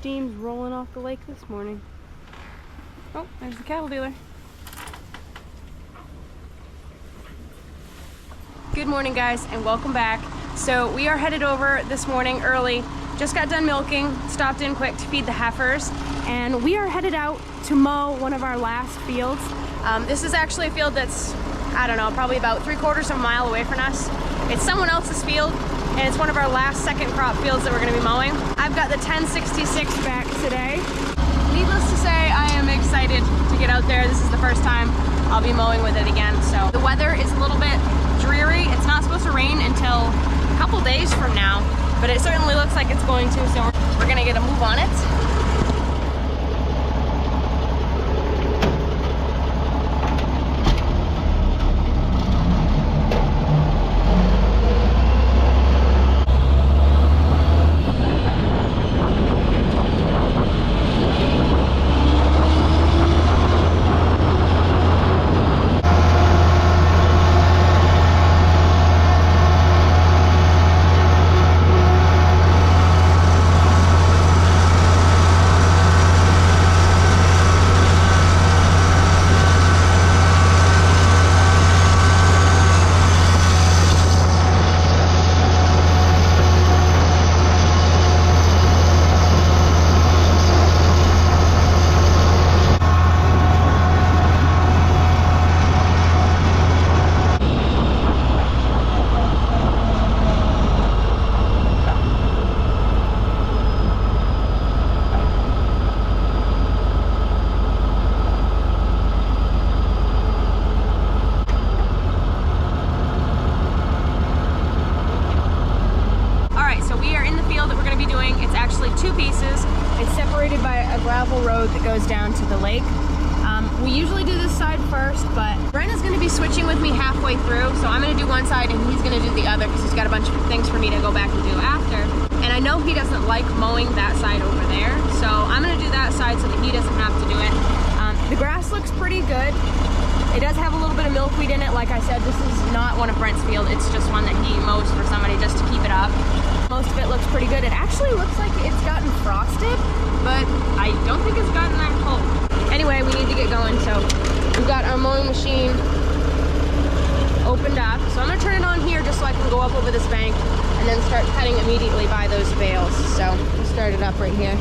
steam's rolling off the lake this morning. Oh, there's the cattle dealer. Good morning, guys, and welcome back. So we are headed over this morning early. Just got done milking, stopped in quick to feed the heifers, and we are headed out to mow one of our last fields. This is actually a field that's, I don't know, probably about 3/4 of a mile away from us. It's someone else's field, and it's one of our last second crop fields that we're gonna be mowing. I've got the 1066 back today. Needless to say, I am excited to get out there. This is the first time I'll be mowing with it again. So the weather is a little bit dreary. It's not supposed to rain until a couple days from now, but it certainly looks like it's going to, so we're gonna get a move on it. Two pieces. It's separated by a gravel road that goes down to the lake. We usually do this side first, but Brent is going to be switching with me halfway through, so I'm going to do one side and he's going to do the other because he's got a bunch of things for me to go back and do after. And I know he doesn't like mowing that side over there, so I'm going to do that side so that he doesn't have to do it. The grass looks pretty good. It does have a little bit of milkweed in it. Like I said, this is not one of Brent's field. It's just one that he mows for somebody just to keep it up. Most of it looks pretty good. It actually looks like it's gotten frosted, but I don't think it's gotten that cold. Anyway, we need to get going, so we've got our mowing machine opened up. So I'm gonna turn it on here just so I can go up over this bank and then start cutting immediately by those bales. So we'll start it up right here.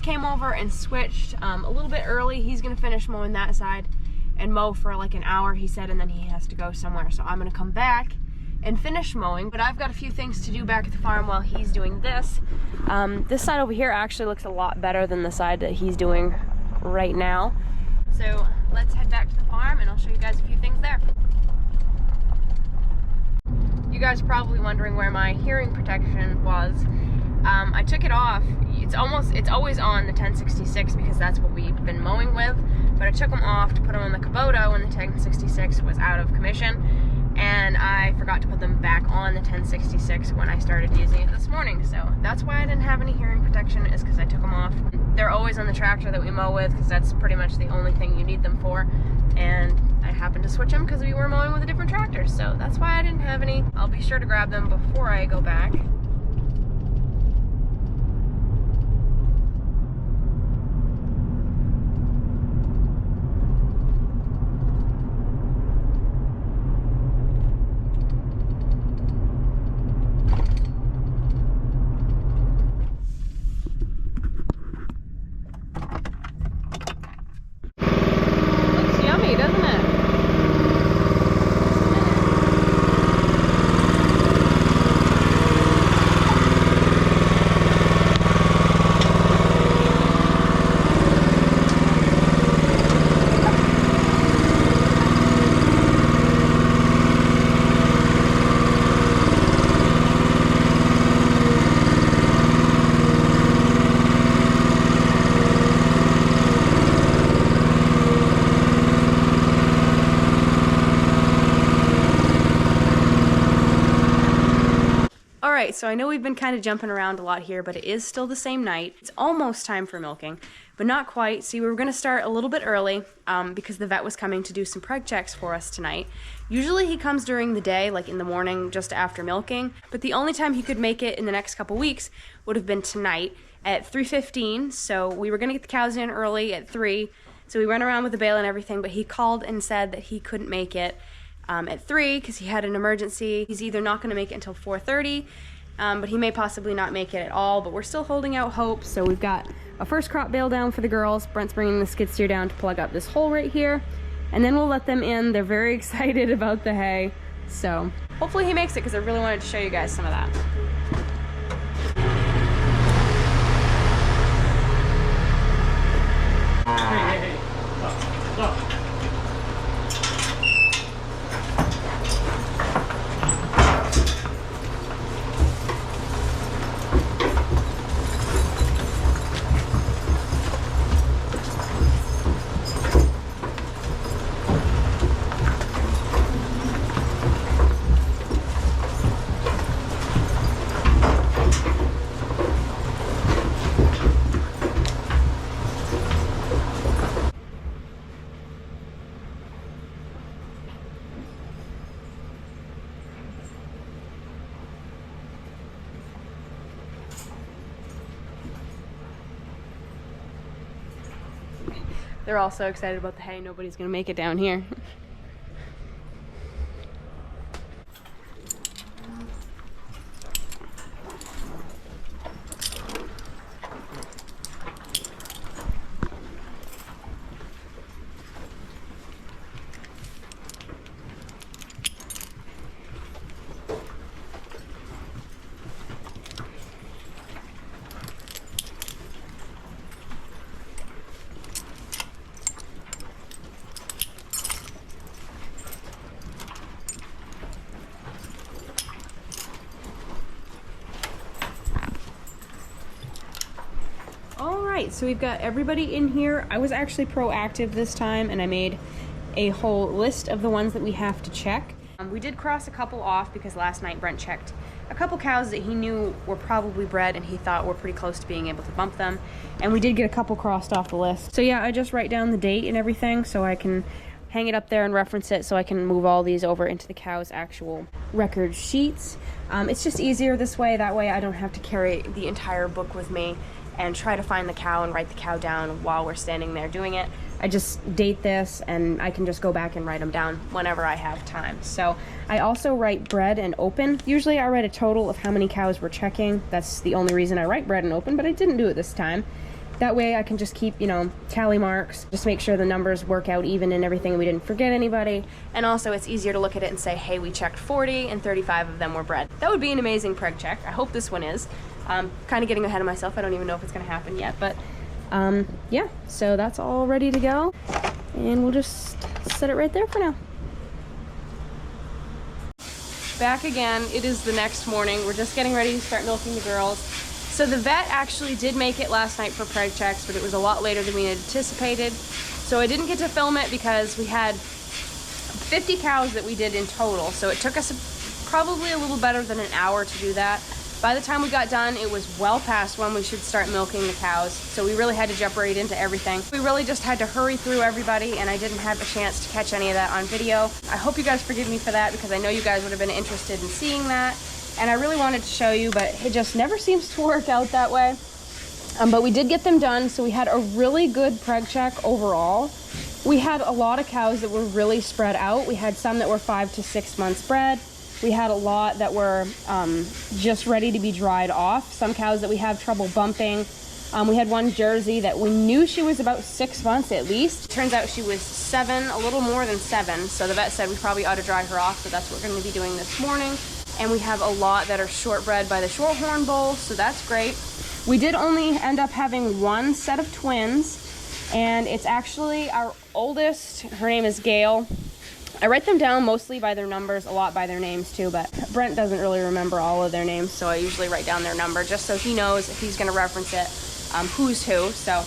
came over and switched a little bit early. He's gonna finish mowing that side and mow for like an hour, he said, and then he has to go somewhere. So I'm gonna come back and finish mowing, but I've got a few things to do back at the farm while he's doing this. This side over here actually looks a lot better than the side that he's doing right now. So let's head back to the farm and I'll show you guys a few things there. You guys are probably wondering where my hearing protection was. I took it off. It's always on the 1066 because that's what we've been mowing with, but I took them off to put them on the Kubota when the 1066 was out of commission, and I forgot to put them back on the 1066 when I started using it this morning. So that's why I didn't have any hearing protection, is because I took them off. They're always on the tractor that we mow with because that's pretty much the only thing you need them for, and I happened to switch them because we were mowing with a different tractor, so that's why I didn't have any. I'll be sure to grab them before I go back. Alright, so I know we've been kind of jumping around a lot here, but it is still the same night. It's almost time for milking, but not quite. See, we were going to start a little bit early because the vet was coming to do some preg checks for us tonight. Usually he comes during the day, like in the morning, just after milking, but the only time he could make it in the next couple weeks would have been tonight at 3:15, so we were going to get the cows in early at 3, so we went around with the bale and everything, but he called and said that he couldn't make it at 3 because he had an emergency. He's either not going to make it until 4:30, but he may possibly not make it at all, but we're still holding out hope. So we've got a first crop bale down for the girls. Brent's bringing the skid steer down to plug up this hole right here, and then we'll let them in. They're very excited about the hay, so hopefully he makes it because I really wanted to show you guys some of that. Hey. Look. They're all so excited about the hay, nobody's gonna make it down here. Alright, so we've got everybody in here. I was actually proactive this time and I made a whole list of the ones that we have to check. We did cross a couple off because last night Brent checked a couple cows that he knew were probably bred and he thought were pretty close to being able to bump them. And we did get a couple crossed off the list. So yeah, I just write down the date and everything so I can hang it up there and reference it so I can move all these over into the cow's actual record sheets. It's just easier this way. That way I don't have to carry the entire book with me and try to find the cow and write the cow down while we're standing there doing it. I just date this and I can just go back and write them down whenever I have time. So I also write bred and open. Usually I write a total of how many cows we're checking. That's the only reason I write bred and open, but I didn't do it this time. That way I can just keep, you know, tally marks, just make sure the numbers work out even and everything, we didn't forget anybody. And also it's easier to look at it and say, hey, we checked 40 and 35 of them were bred. That would be an amazing preg check. I hope this one is. Kind of getting ahead of myself. I don't even know if it's gonna happen yet, but yeah, so that's all ready to go. And we'll just set it right there for now. Back again, it is the next morning. We're just getting ready to start milking the girls. So the vet actually did make it last night for preg checks, but it was a lot later than we had anticipated. So I didn't get to film it because we had 50 cows that we did in total. So it took us probably a little better than an hour to do that. By the time we got done, it was well past when we should start milking the cows. So we really had to jump right into everything. We really just had to hurry through everybody, and I didn't have a chance to catch any of that on video. I hope you guys forgive me for that, because I know you guys would have been interested in seeing that. And I really wanted to show you, but it just never seems to work out that way. But we did get them done, so we had a really good preg check overall. We had a lot of cows that were really spread out. We had some that were 5 to 6 months bred. We had a lot that were just ready to be dried off. Some cows that we have trouble bumping. We had one Jersey that we knew she was about 6 months at least. Turns out she was 7, a little more than 7. So the vet said we probably ought to dry her off, so that's what we're gonna be doing this morning. And we have a lot that are shortbred by the Shorthorn Bull, so that's great. We did only end up having one set of twins, and it's actually our oldest. Her name is Gail. I write them down mostly by their numbers, a lot by their names too, but Brent doesn't really remember all of their names, so I usually write down their number just so he knows if he's gonna reference it, who's who. So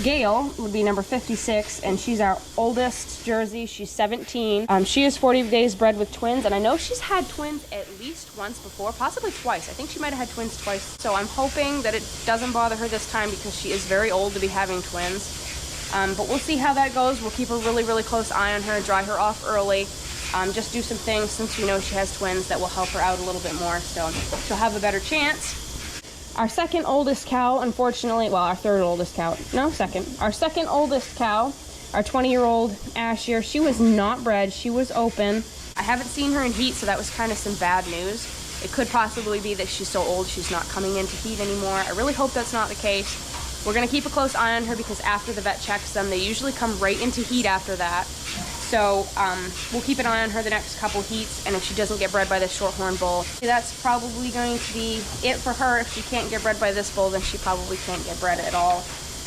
Gail would be number 56, and she's our oldest Jersey. She's 17. She is 40 days bred with twins, and I know she's had twins at least once before, possibly twice. I think she might have had twins twice. So I'm hoping that it doesn't bother her this time, because she is very old to be having twins. But we'll see how that goes. We'll keep a really, really close eye on her, dry her off early. Just do some things, since we know she has twins, that will help her out a little bit more, so she'll have a better chance. Our second oldest cow, unfortunately, well, our third oldest cow, no, second. Our second oldest cow, our 20-year-old Asher, she was not bred, she was open. I haven't seen her in heat, so that was kind of some bad news. It could possibly be that she's so old she's not coming into heat anymore. I really hope that's not the case. We're gonna keep a close eye on her, because after the vet checks them, they usually come right into heat after that. So we'll keep an eye on her the next couple heats, and if she doesn't get bred by this Shorthorn Bull, that's probably going to be it for her. If she can't get bred by this bull, then she probably can't get bred at all.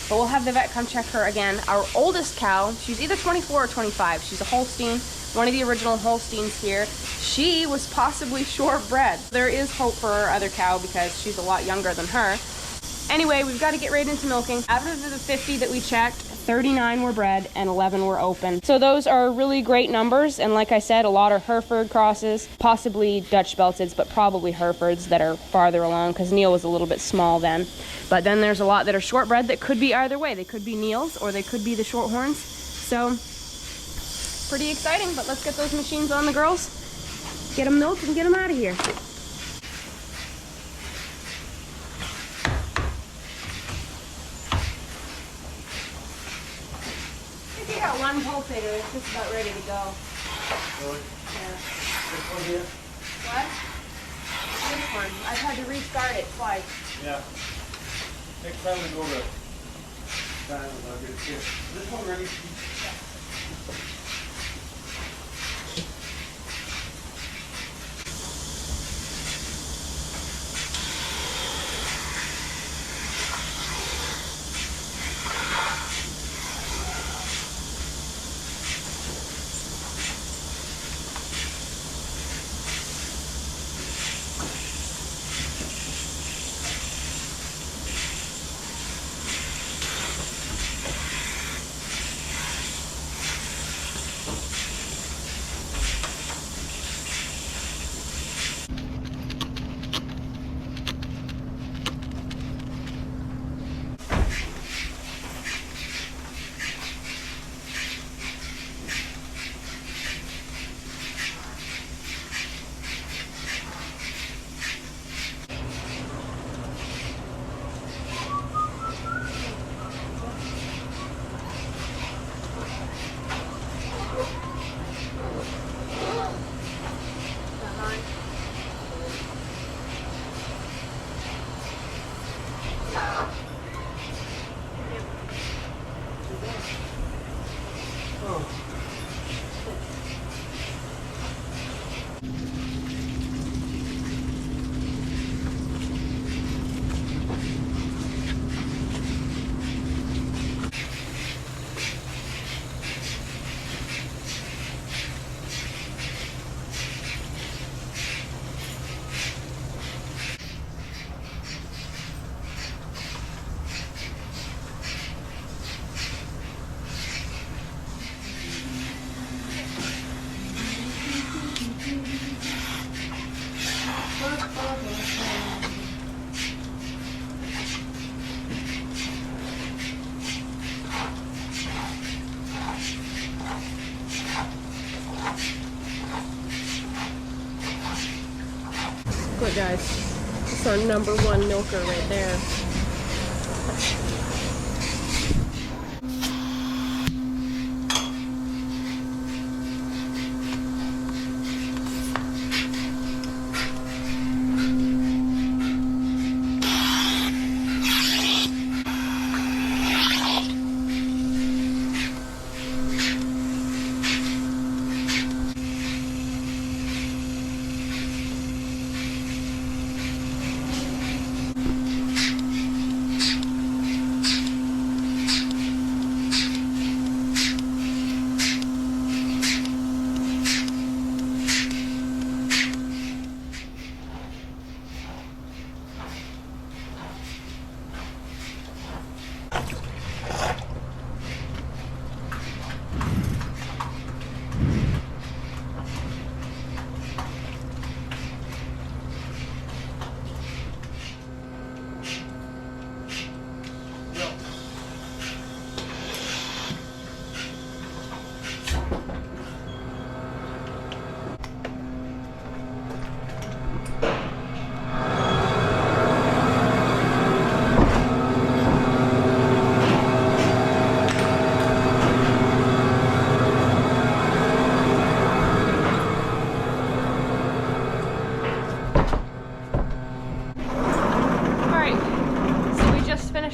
But we'll have the vet come check her again. Our oldest cow, she's either 24 or 25. She's a Holstein, one of the original Holsteins here. She was possibly short-bred. There is hope for our other cow, because she's a lot younger than her. Anyway, we've got to get right into milking. Out of the 50 that we checked, 39 were bred and 11 were open. So those are really great numbers, and like I said, a lot are Hereford crosses, possibly Dutch Belteds, but probably Herefords that are farther along, because Neil was a little bit small then. But then there's a lot that are shortbred that could be either way. They could be Neils, or they could be the Shorthorns. So pretty exciting, but let's get those machines on the girls, get them milked, and get them out of here. Got one pulsator, it's just about ready to go. Really? Yeah. This one here? What? This one. I've had to restart it twice. Yeah. Next time we go to time, I'll get it here. This one ready? Yeah. Oh. Look guys, it's our #1 milker right there.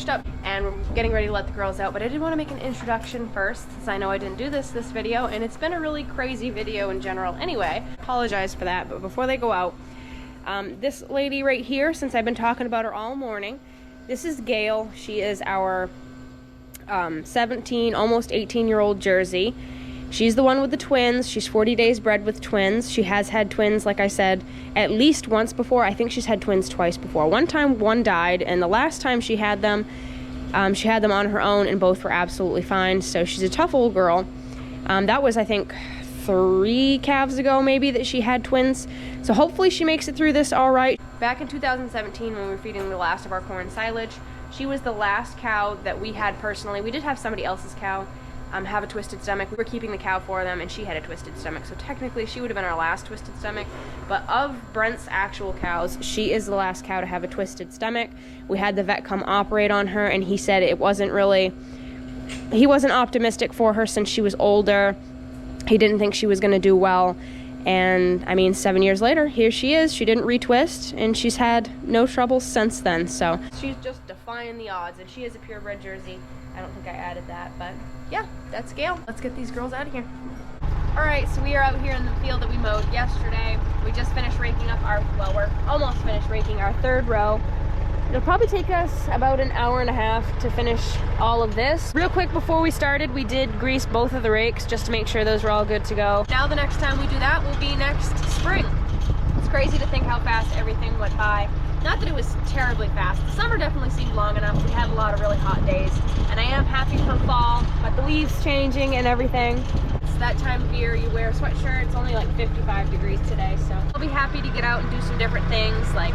Up and we're getting ready to let the girls out, but I did want to make an introduction first since I know I didn't do this video, and it's been a really crazy video in general anyway. Apologize for that, but before they go out, this lady right here, since I've been talking about her all morning, this is Gail. She is our 17, almost 18-year-old Jersey. She's the one with the twins. She's 40 days bred with twins. She has had twins, like I said, at least once before. I think she's had twins twice before. One time, one died, and the last time she had them on her own, and both were absolutely fine. So she's a tough old girl. That was, I think, 3 calves ago, maybe, that she had twins. So hopefully she makes it through this all right. Back in 2017, when we were feeding the last of our corn silage, she was the last cow that we had personally. We did have somebody else's cow have a twisted stomach. We were keeping the cow for them, and she had a twisted stomach, so technically she would have been our last twisted stomach. But of Brent's actual cows, she is the last cow to have a twisted stomach. We had the vet come operate on her, and he said it wasn't really, he wasn't optimistic for her since she was older. He didn't think she was going to do well, and I mean, 7 years later, here she is. She didn't retwist, and she's had no trouble since then. So she's just defying the odds, and she is a purebred Jersey. I don't think I added that, but yeah, that's Gail. Let's get these girls out of here. All right, so we are out here in the field that we mowed yesterday. We just finished raking up our, well, we're almost finished raking our 3rd row. It'll probably take us about an hour and a half to finish all of this. Real quick before we started, we did grease both of the rakes just to make sure those were all good to go. Now the next time we do that will be next spring. It's crazy to think how fast everything went by. Not that it was terribly fast. The summer definitely seemed long enough. We had a lot of really hot days, and I am happy for fall, but the leaves changing and everything. It's that time of year you wear a sweatshirt. It's only like 55 degrees today, so I'll be happy to get out and do some different things like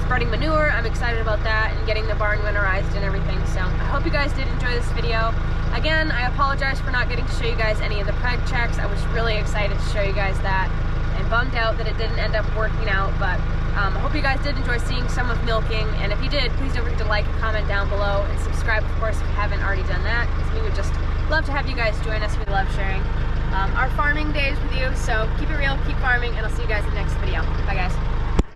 spreading manure. I'm excited about that, and getting the barn winterized and everything. So I hope you guys did enjoy this video. Again, I apologize for not getting to show you guys any of the preg checks. I was really excited to show you guys that, and bummed out that it didn't end up working out, but I hope you guys did enjoy seeing some of milking, and if you did, please don't forget to like and comment down below, and subscribe, of course, if you haven't already done that, because we would just love to have you guys join us. We love sharing our farming days with you, so keep it real, keep farming, and I'll see you guys in the next video. Bye, guys.